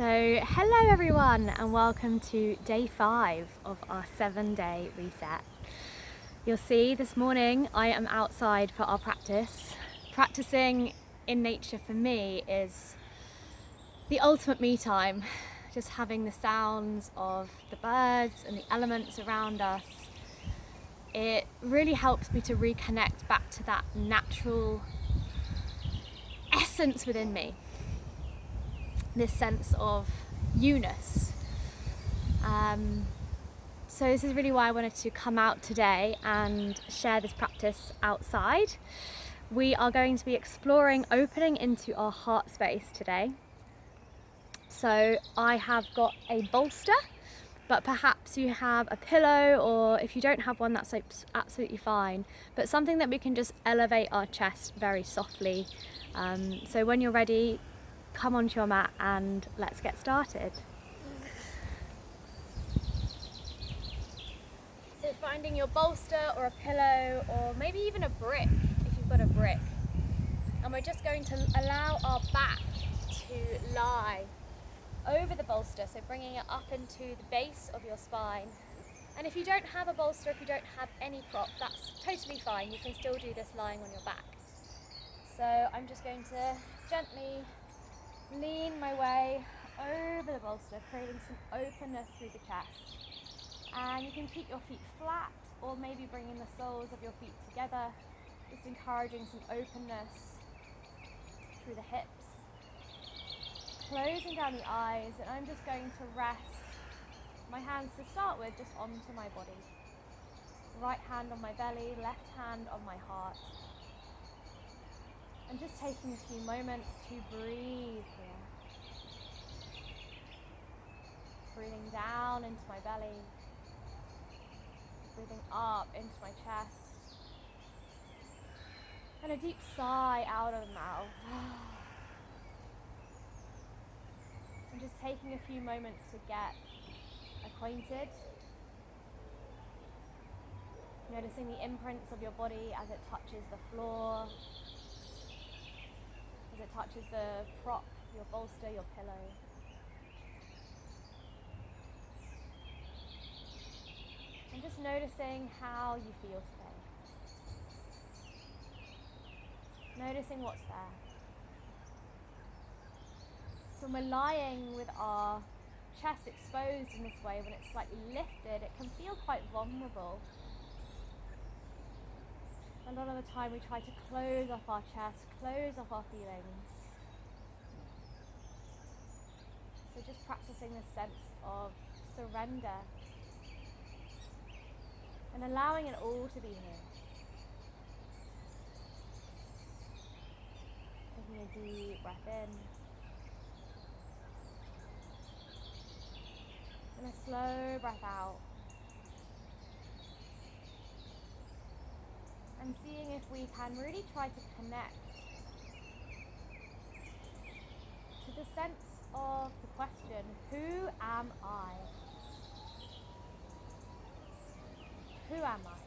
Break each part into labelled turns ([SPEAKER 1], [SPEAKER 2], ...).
[SPEAKER 1] So hello everyone and welcome to day 5 of our 7-day reset. You'll see this morning I am outside for our practice. Practicing in nature for me is the ultimate me time. Just having the sounds of the birds and the elements around us. It really helps me to reconnect back to that natural essence within me. This sense of you-ness. So this is really why I wanted to come out today and share this practice outside. We are going to be exploring opening into our heart space today. So I have got a bolster, but perhaps you have a pillow, or if you don't have one, that's absolutely fine. But something that we can just elevate our chest very softly. So when you're ready, come onto your mat and let's get started. So finding your bolster or a pillow, or maybe even a brick if you've got a brick. And we're just going to allow our back to lie over the bolster, so bringing it up into the base of your spine. And if you don't have a bolster, if you don't have any prop, that's totally fine. You can still do this lying on your back. So I'm just going to gently lean my way over the bolster, creating some openness through the chest. And you can keep your feet flat, or maybe bringing the soles of your feet together, just encouraging some openness through the hips. Closing down the eyes, and I'm just going to rest my hands to start with just onto my body. Right hand on my belly, left hand on my heart. And just taking a few moments to breathe here. Breathing down into my belly. Breathing up into my chest. And a deep sigh out of the mouth. And just taking a few moments to get acquainted. Noticing the imprints of your body as it touches the floor, as it touches the prop, your bolster, your pillow. And just noticing how you feel today. Noticing what's there. So when we're lying with our chest exposed in this way, when it's slightly lifted, it can feel quite vulnerable. A lot of the time we try to close off our chest, close off our feelings. So just practicing this sense of surrender and allowing it all to be here. Taking a deep breath in and a slow breath out. And seeing if we can really try to connect to the sense of the question, who am I? Who am I?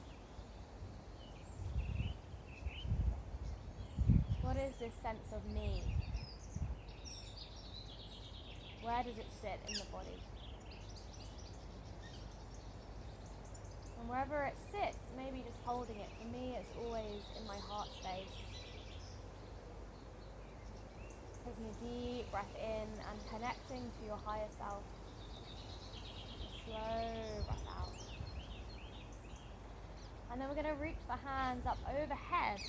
[SPEAKER 1] What is this sense of me? Where does it sit in the body? And wherever it sits, maybe just holding it. For me, it's always in my heart space. Taking a deep breath in and connecting to your higher self. A slow breath out. And then we're going to reach the hands up overhead.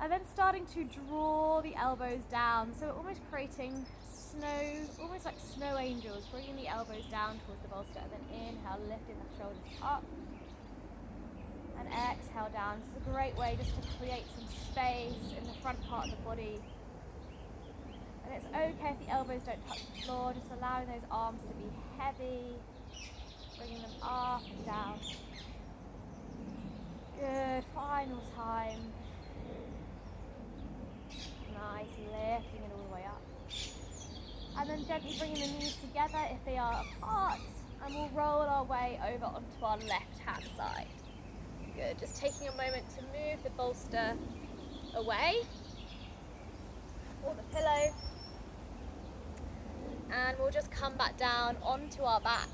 [SPEAKER 1] And then starting to draw the elbows down. So we're almost creating snow, almost like snow angels, bringing the elbows down towards the bolster, and then inhale, lifting the shoulders up, and exhale down. This is a great way just to create some space in the front part of the body. And it's okay if the elbows don't touch the floor, just allowing those arms to be heavy, bringing them up and down. Good, final time. Nice, lifting it all the way up. And then gently bringing the knees together if they are apart, and we'll roll our way over onto our left hand side. Good, just taking a moment to move the bolster away, or the pillow. And we'll just come back down onto our back.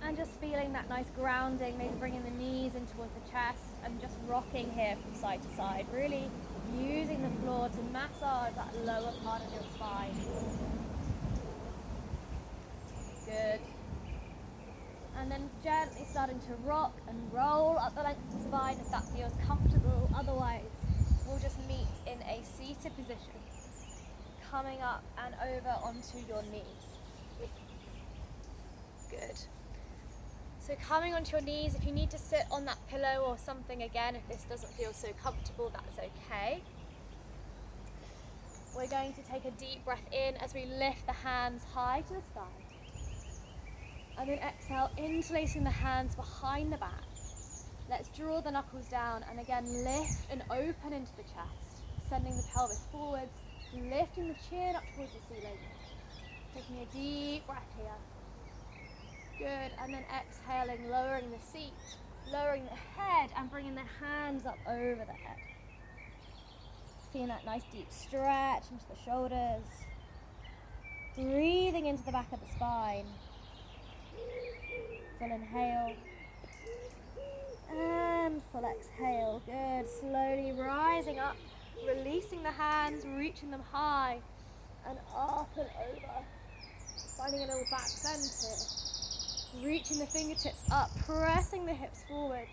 [SPEAKER 1] And just feeling that nice grounding, maybe bringing the knees in towards the chest and just rocking here from side to side. Really using the floor to massage that lower part of your spine. Good. And then gently starting to rock and roll up the length of the spine if that feels comfortable. Otherwise, we'll just meet in a seated position, coming up and over onto your knees. Good. So coming onto your knees, if you need to sit on that pillow or something again, if this doesn't feel so comfortable, that's okay. We're going to take a deep breath in as we lift the hands high to the sky. And then exhale, interlacing the hands behind the back. Let's draw the knuckles down and again lift and open into the chest, sending the pelvis forwards, lifting the chin up towards the ceiling. Taking a deep breath here. Good, and then exhaling, lowering the seat, lowering the head and bringing the hands up over the head. Feeling that nice deep stretch into the shoulders. Breathing into the back of the spine. Full inhale. And full exhale. Good, slowly rising up, releasing the hands, reaching them high and up and over. Finding a little back bend here. Reaching the fingertips up, pressing the hips forwards.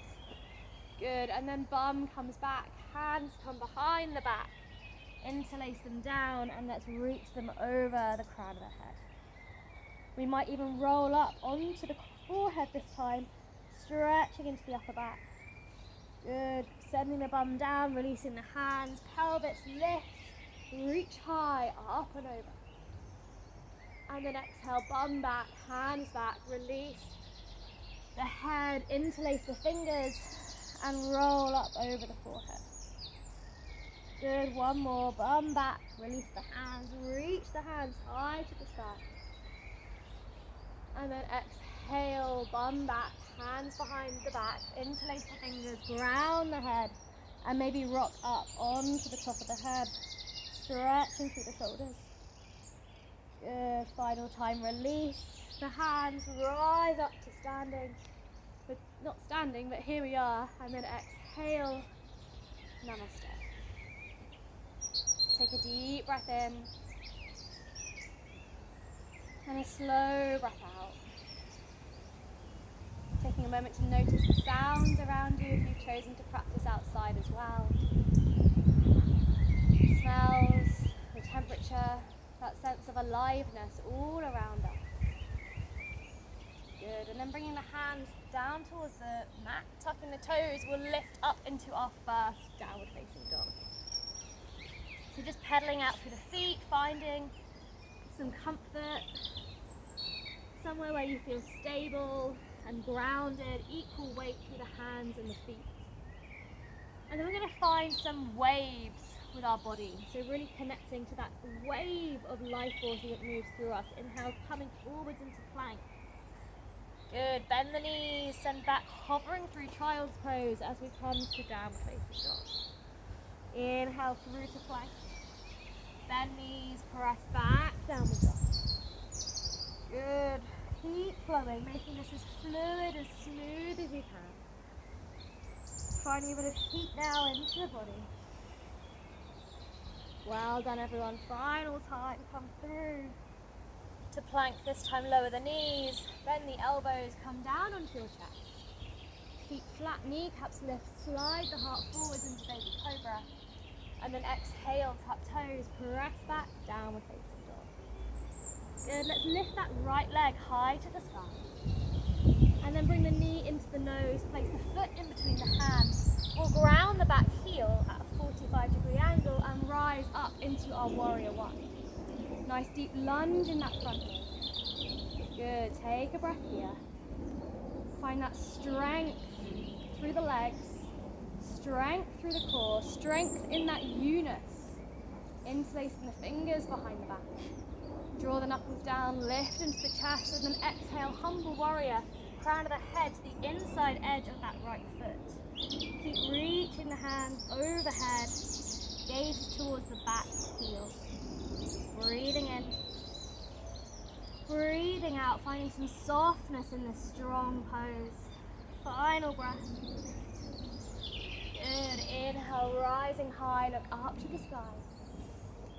[SPEAKER 1] Good, and then bum comes back, hands come behind the back. Interlace them down and let's reach them over the crown of the head. We might even roll up onto the forehead this time, stretching into the upper back. Good, sending the bum down, releasing the hands, pelvis lifts, reach high, up and over. And then exhale, bum back, hands back, release the head, interlace the fingers and roll up over the forehead. Good, one more, bum back, release the hands, reach the hands high to the sky. And then exhale, bum back, hands behind the back, interlace the fingers, ground the head and maybe rock up onto the top of the head, stretching through the shoulders. Good, final time, release the hands, rise up to standing, but not standing, but here we are, and then exhale, namaste. Take a deep breath in, and a slow breath out. Taking a moment to notice the sounds around you if you've chosen to practice outside as well. The smells, the temperature, that sense of aliveness all around us. Good, and then bringing the hands down towards the mat, tucking the toes, we'll lift up into our first downward facing dog. So just pedaling out through the feet, finding some comfort, somewhere where you feel stable and grounded, equal weight through the hands and the feet. And then we're going to find some waves with our body, so really connecting to that wave of life force that moves through us. Inhale, coming forwards into plank. Good, bend the knees, send back, hovering through child's pose as we come to downward facing dog. Inhale through to plank, bend knees, press back, downward dog. Good, keep flowing, making this as fluid, as smooth as you can. Finding a bit of heat now into the body. Well done everyone, final time, come through to plank, this time lower the knees, bend the elbows, come down onto your chest. Feet flat, kneecaps lift, slide the heart forwards into baby cobra. And then exhale, tuck toes, press back, downward facing dog. Good, let's lift that right leg high to the sky. And then bring the knee into the nose, place the foot in between the hands. We'll ground the back heel at a 45-degree angle and rise up into our warrior one. Nice deep lunge in that front leg. Good, take a breath here. Find that strength through the legs, strength through the core, strength in that unus. Interlacing the fingers behind the back. Draw the knuckles down, lift into the chest, and then exhale, humble warrior. Crown of the head to the inside edge of that right foot. Keep reaching the hands overhead, gaze towards the back heel. Breathing in, breathing out, finding some softness in this strong pose. Final breath. Good. Inhale, rising high, look up to the sky.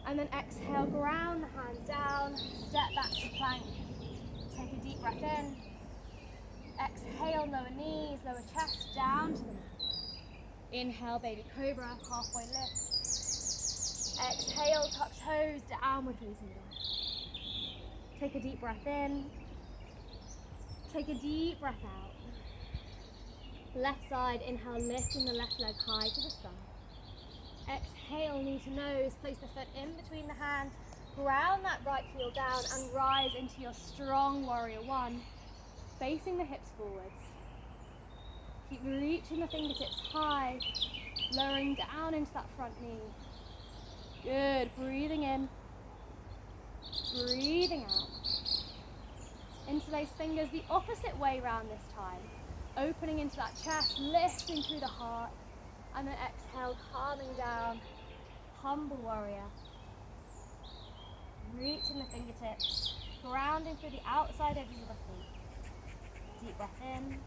[SPEAKER 1] And then exhale, ground the hands down, step back to plank. Take a deep breath in. Exhale, lower knees, lower chest, down to the mat. Inhale, baby cobra, halfway lift. Exhale, tuck toes, downward facing dog. Take a deep breath in. Take a deep breath out. Left side, inhale, lifting the left leg high to the sky. Exhale, knee to nose, place the foot in between the hands, ground that right heel down and rise into your strong warrior one, facing the hips forwards. Keep reaching the fingertips high, lowering down into that front knee. Good, breathing in, breathing out. Interlace fingers the opposite way round this time, opening into that chest, lifting through the heart, and then exhale, calming down, humble warrior. Reaching the fingertips, grounding through the outside edges of the feet. Deep breath in,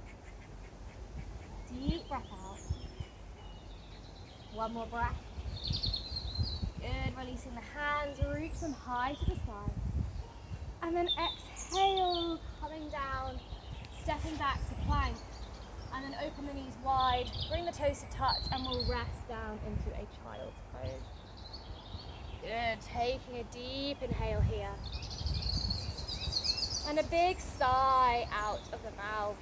[SPEAKER 1] deep breath out. One more breath. Good, releasing the hands, reach them high to the sky. And then exhale, coming down, stepping back to plank. And then open the knees wide, bring the toes to touch, and we'll rest down into a child's pose. Good, taking a deep inhale here. And a big sigh out of the mouth.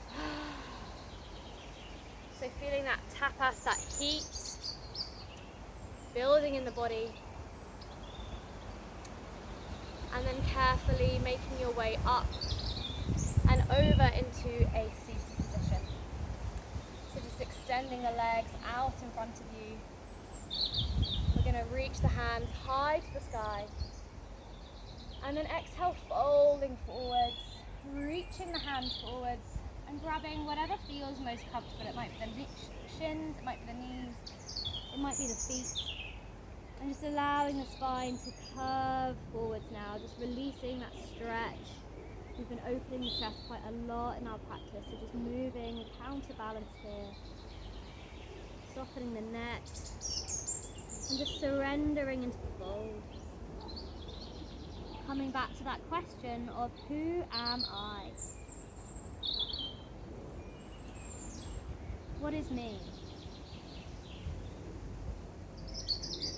[SPEAKER 1] So feeling that tapas, that heat, building in the body. And then carefully making your way up and over into a seated position. So just extending the legs out in front of you. We're going to reach the hands high to the sky. And then exhale, folding forwards, reaching the hands forwards and grabbing whatever feels most comfortable. It might be the shins, it might be the knees, it might be the feet. And just allowing the spine to curve forwards now, just releasing that stretch. We've been opening the chest quite a lot in our practice, so just moving, counterbalance here. Softening the neck, and just surrendering into the fold. Coming back to that question of who am I? What is me?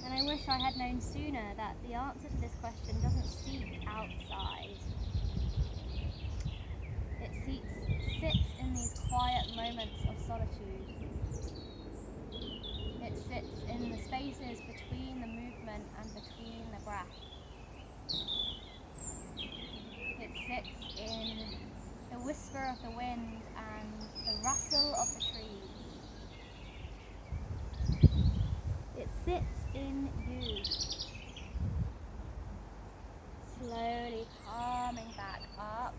[SPEAKER 1] And I wish I had known sooner that the answer to this question doesn't seek outside. It sits in these quiet moments of solitude. It sits in the spaces between the movement and between the breath. It sits in the whisper of the wind and the rustle of the trees. It sits in you. Slowly calming back up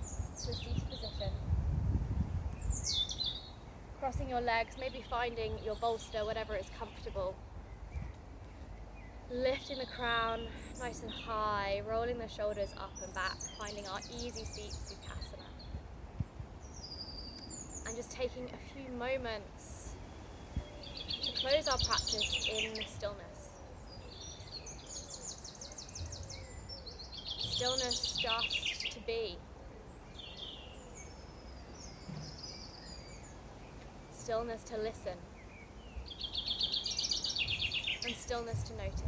[SPEAKER 1] to a seated position. Crossing your legs, maybe finding your bolster, whatever is comfortable. Lifting the crown nice and high, rolling the shoulders up and back, finding our easy seat, Sukhasana. And just taking a few moments to close our practice in stillness. Stillness just to be. Stillness to listen. And stillness to notice.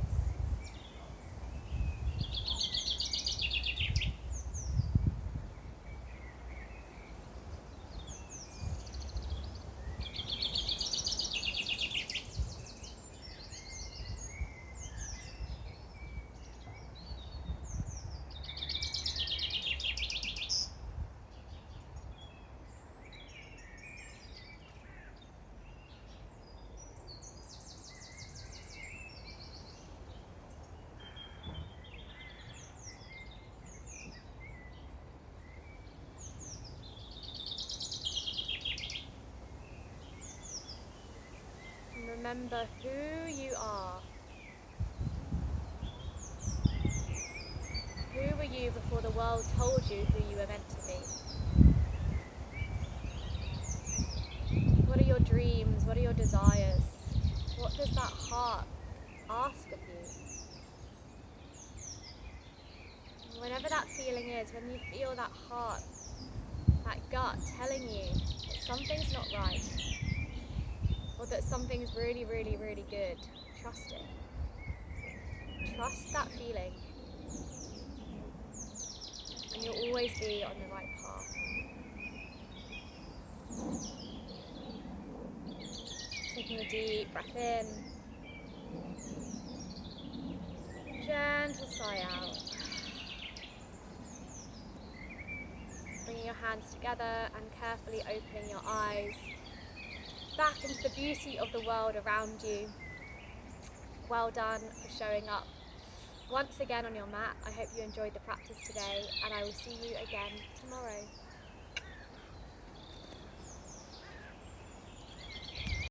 [SPEAKER 1] Remember who you are. Who were you before the world told you who you were meant to be? What are your dreams? What are your desires? What does that heart ask of you? Whenever that feeling is, when you feel that heart, that gut telling you that something's not right, or that something's really, really, really good, trust it. Trust that feeling, and you'll always be on the right path. Taking a deep breath in, gentle sigh out. Bringing your hands together and carefully opening your eyes back into the beauty of the world around you. Well done for showing up once again on your mat. I hope you enjoyed the practice today, and I will see you again tomorrow.